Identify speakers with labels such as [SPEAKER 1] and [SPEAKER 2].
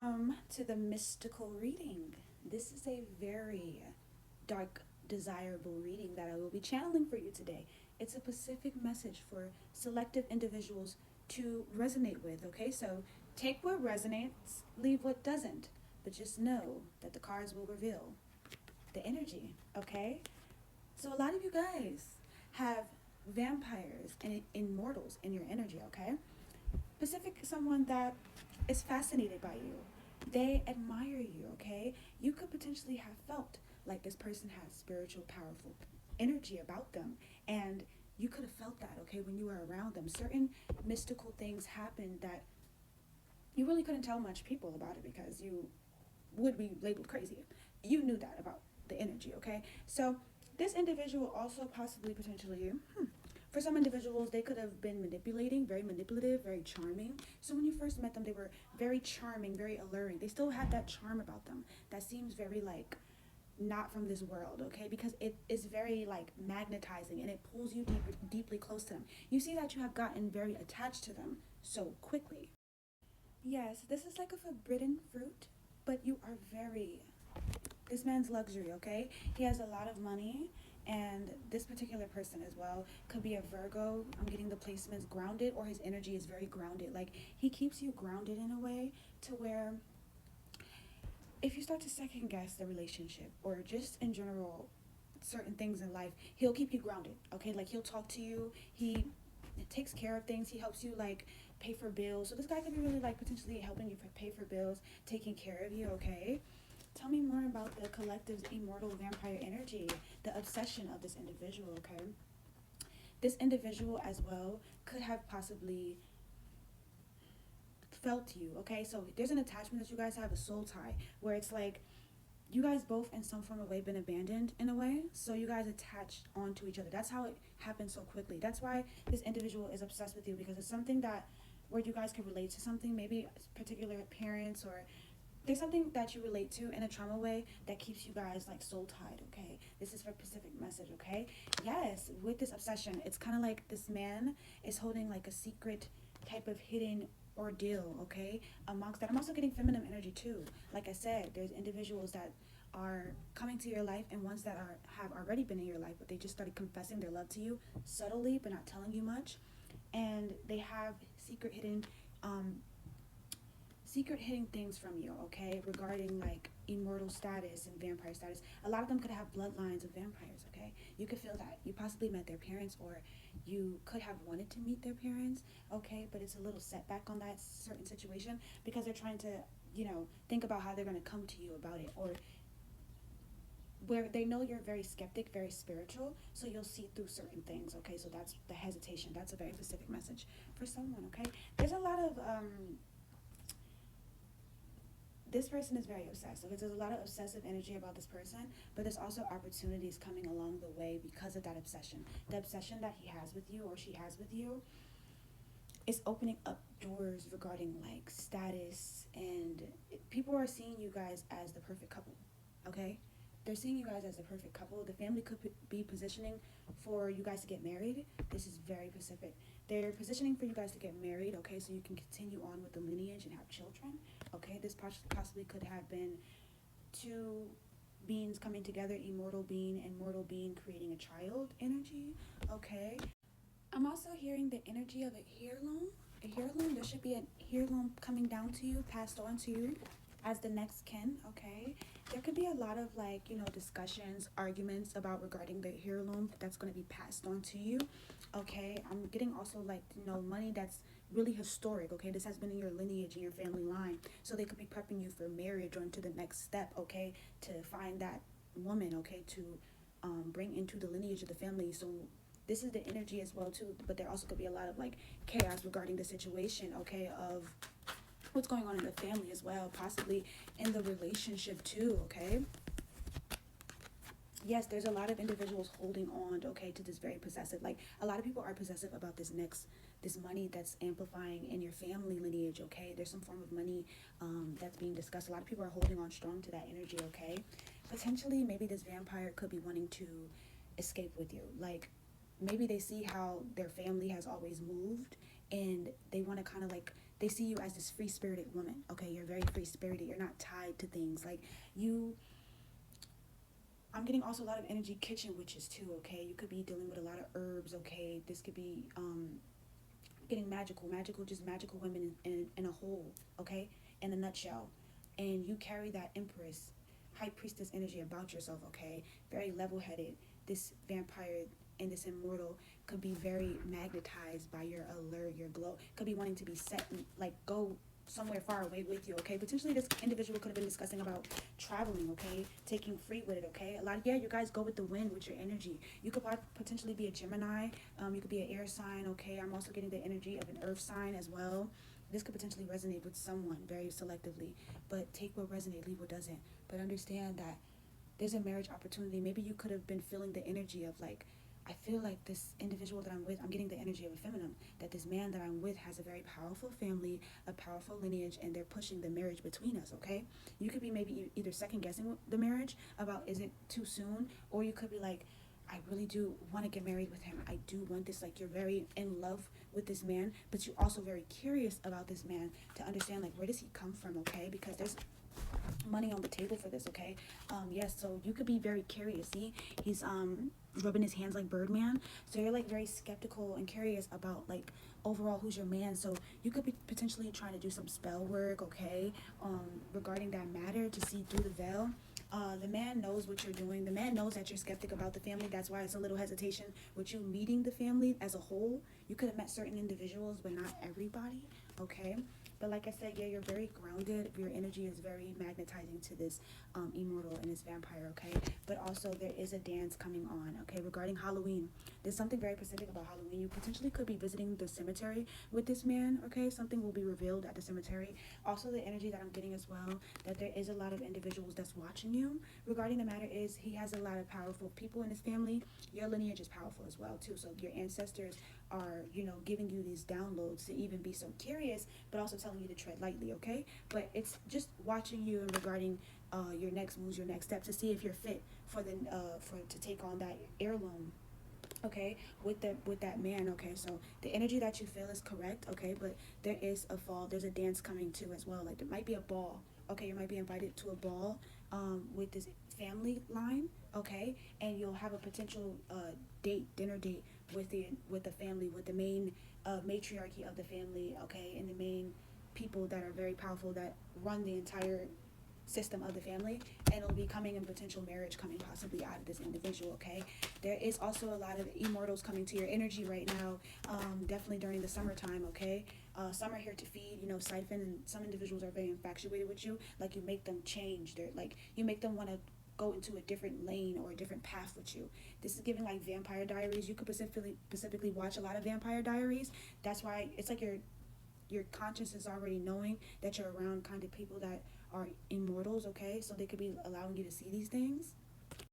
[SPEAKER 1] To the mystical reading. This is a very dark, desirable reading that I will be channeling for you today. It's a specific message for selective individuals to resonate with, okay? So take what resonates, leave what doesn't. But just know that the cards will reveal the energy, okay? So a lot of you guys have vampires and immortals in your energy, okay? Specific someone that is fascinated by you. They admire you, okay? You could potentially have felt like this person has spiritual, powerful energy about them. And you could have felt that, okay, when you were around them. Certain mystical things happened that you really couldn't tell much people about it because you would be labeled crazy. You knew that about the energy, okay? So this individual also possibly potentially for some individuals, they could have been manipulating, very manipulative, very charming. So when you first met them, they were very charming, very alluring. They still had that charm about them that seems very like not from this world, okay? Because it is very like magnetizing and it pulls you deeply close to them. You see that you have gotten very attached to them so quickly. Yes, this is like a forbidden fruit, but you are very this man's luxury, okay? He has a lot of money, and this particular person as well could be a Virgo. I'm getting the placements grounded, or his energy is very grounded. Like he keeps you grounded in a way to where if you start to second guess the relationship or just in general certain things in life, he'll keep you grounded, okay? Like he'll talk to you, he takes care of things, he helps you like pay for bills. So this guy could be really like potentially helping you pay for bills, taking care of you, okay? Tell me more about the collective's immortal vampire energy, the obsession of this individual, okay? This individual as well could have possibly felt you, okay? So there's an attachment that you guys have, a soul tie, where it's like you guys both in some form of way been abandoned in a way, so you guys attached onto each other. That's how it happened so quickly. That's why this individual is obsessed with you, because it's something that where you guys can relate to something, maybe particular parents, or there's something that you relate to in a trauma way that keeps you guys like soul tied, okay? This is for Pacific message, okay? Yes, with this obsession, it's kind of like this man is holding like a secret type of hidden ordeal, okay? Amongst that, I'm also getting feminine energy too. Like I said, there's individuals that are coming to your life and ones that are have already been in your life, but they just started confessing their love to you subtly but not telling you much. And they have um secret hitting things from you, okay, regarding like immortal status and vampire status. A lot of them could have bloodlines of vampires, okay? You could feel that. You possibly met their parents, or you could have wanted to meet their parents, okay, but it's a little setback on that certain situation because they're trying to, think about how they're going to come to you about it, or where they know you're very skeptic, very spiritual, so you'll see through certain things, okay? So that's the hesitation. That's a very specific message for someone, okay? There's a lot of this person is very obsessive. There's a lot of obsessive energy about this person, but there's also opportunities coming along the way because of that obsession. The obsession that he has with you or she has with you is opening up doors regarding like status, and people are seeing you guys as the perfect couple, okay? They're seeing you guys as the perfect couple. The family could be positioning for you guys to get married. This is very specific. They're positioning for you guys to get married, okay, so you can continue on with the lineage and have children, okay? This possibly could have been two beings coming together, immortal being and mortal being creating a child energy, okay? I'm also hearing the energy of a heirloom. A heirloom, there should be a heirloom coming down to you, passed on to you as the next kin, okay? There could be a lot of like, discussions, arguments about regarding the heirloom that's going to be passed on to you, okay? I'm getting also like, money that's really historic, okay? This has been in your lineage, in your family line. So they could be prepping you for marriage or into the next step, okay? To find that woman, okay? To bring into the lineage of the family. So this is the energy as well too, but there also could be a lot of like chaos regarding the situation, okay, of what's going on in the family as well, possibly in the relationship too, okay? Yes, there's a lot of individuals holding on, okay, to this very possessive. Like a lot of people are possessive about this money that's amplifying in your family lineage, okay? There's some form of money that's being discussed. A lot of people are holding on strong to that energy, okay? Potentially, maybe this vampire could be wanting to escape with you. Like maybe they see how their family has always moved and they want to kind of like they see you as this free-spirited woman, okay? You're very free-spirited. You're not tied to things. Like, I'm getting also a lot of energy kitchen witches too, okay? You could be dealing with a lot of herbs, okay? This could be getting magical, just magical women in a whole, okay? In a nutshell. And you carry that empress, high priestess energy about yourself, okay? Very level-headed. This vampire and this immortal could be very magnetized by your allure, your glow. Could be wanting to be set and like go somewhere far away with you, okay? Potentially this individual could have been discussing about traveling, okay? Taking free with it, okay? A lot of, you guys go with the wind with your energy. You could potentially be a Gemini. You could be an air sign, okay? I'm also getting the energy of an earth sign as well. This could potentially resonate with someone very selectively, but take what resonates, leave what doesn't. But understand that there's a marriage opportunity. Maybe you could have been feeling the energy of like, I feel like this individual that I'm with, I'm getting the energy of a feminine, that this man that I'm with has a very powerful family, a powerful lineage, and they're pushing the marriage between us, okay? You could be maybe either second guessing the marriage about is it too soon, or you could be like, I really do want to get married with him. I do want this, like you're very in love with this man, but you're also very curious about this man to understand like where does he come from, okay? Because there's money on the table for this, okay? Yes, so you could be very curious. See, he's rubbing his hands like Birdman. So you're like very skeptical and curious about like overall who's your man. So you could be potentially trying to do some spell work, okay, regarding that matter to see through the veil. The man knows what you're doing. The man knows that you're skeptic about the family. That's why it's a little hesitation with you meeting the family as a whole. You could have met certain individuals, but not everybody, okay? But like I said, yeah, you're very grounded. Your energy is very magnetizing to this immortal and this vampire, okay? But also there is a dance coming on, okay? Regarding Halloween, there's something very specific about Halloween. You potentially could be visiting the cemetery with this man, okay? Something will be revealed at the cemetery. Also, the energy that I'm getting as well, that there is a lot of individuals that's watching you. Regarding the matter is he has a lot of powerful people in his family. Your lineage is powerful as well, too. So your ancestors are, giving you these downloads to even be so curious, but also telling you to tread lightly, okay? But it's just watching you and regarding your next moves, your next step to see if you're fit for to take on that heirloom, okay, with that man, okay? So the energy that you feel is correct, okay? But there is a fall, there's a dance coming too as well. Like there might be a ball, okay? You might be invited to a ball with this family line, okay? And you'll have a potential dinner date with the family, with the main matriarchy of the family, okay, and the main people that are very powerful that run the entire system of the family, and it'll be coming in potential marriage coming possibly out of this individual, okay? There is also a lot of immortals coming to your energy right now, definitely during the summertime, okay? Some are here to feed, siphon, and some individuals are very infatuated with you, like you make them change, they're like, you make them want to go into a different lane or a different path with you. This is giving like Vampire Diaries. You could specifically watch a lot of Vampire Diaries. That's why it's like your conscience is already knowing that you're around kind of people that are immortals, okay? So they could be allowing you to see these things.